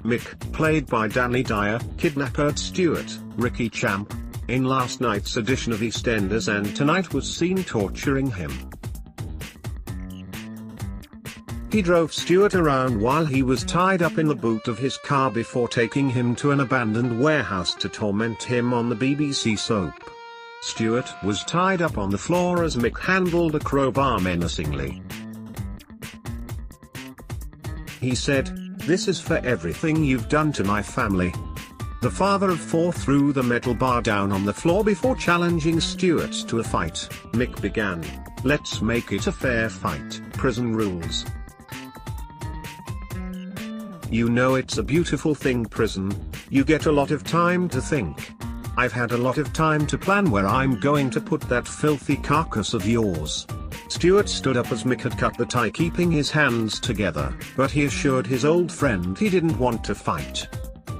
Mick, played by Danny Dyer, kidnapped Stuart, Ricky Champ, in last night's edition of EastEnders and tonight was seen torturing him. He drove Stuart around while he was tied up in the boot of his car before taking him to an abandoned warehouse to torment him on the BBC soap. Stuart was tied up on the floor as Mick handled a crowbar menacingly. He said, "This is for everything you've done to my family." The father of four threw the metal bar down on the floor before challenging Stuart to a fight. Mick began, "Let's make it a fair fight, prison rules. You know it's a beautiful thing, prison, you get a lot of time to think. I've had a lot of time to plan where I'm going to put that filthy carcass of yours." Stuart stood up as Mick had cut the tie, keeping his hands together, but he assured his old friend he didn't want to fight.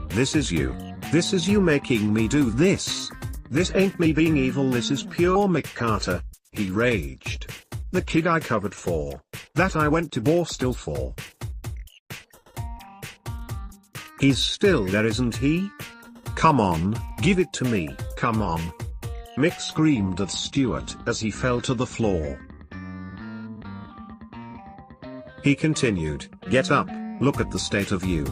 This is you making me do this. This ain't me being evil, this is pure Mick Carter," he raged. "The kid I covered for, that I went to Borstal for. He's still there, isn't he? Come on, give it to me, come on." Mick screamed at Stuart as he fell to the floor. He continued, "Get up, look at the state of you."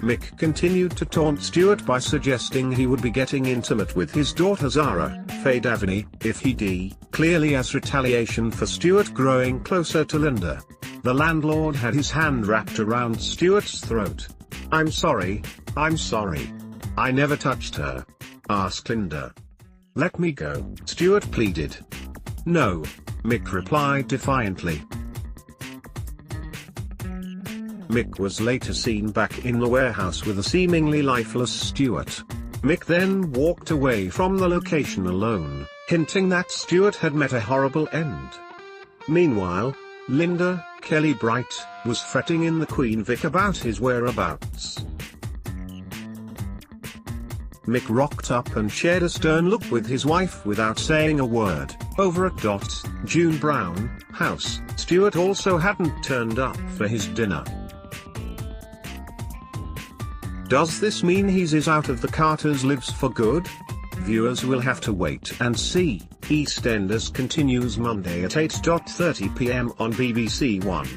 Mick continued to taunt Stuart by suggesting he would be getting intimate with his daughter Zara, Faye Davini, if he did, clearly as retaliation for Stuart growing closer to Linda. The landlord had his hand wrapped around Stuart's throat. I'm sorry. I never touched her. Ask Linda." "Let me go," Stuart pleaded. "No," Mick replied defiantly. Mick was later seen back in the warehouse with a seemingly lifeless Stuart. Mick then walked away from the location alone, hinting that Stuart had met a horrible end. Meanwhile, Linda, Kelly Bright, was fretting in the Queen Vic about his whereabouts. Mick rocked up and shared a stern look with his wife without saying a word. Over at June Brown house, Stuart also hadn't turned up for his dinner. Does this mean he's out of the Carter's lives for good? Viewers will have to wait and see. EastEnders continues Monday at 8:30 p.m. on BBC One.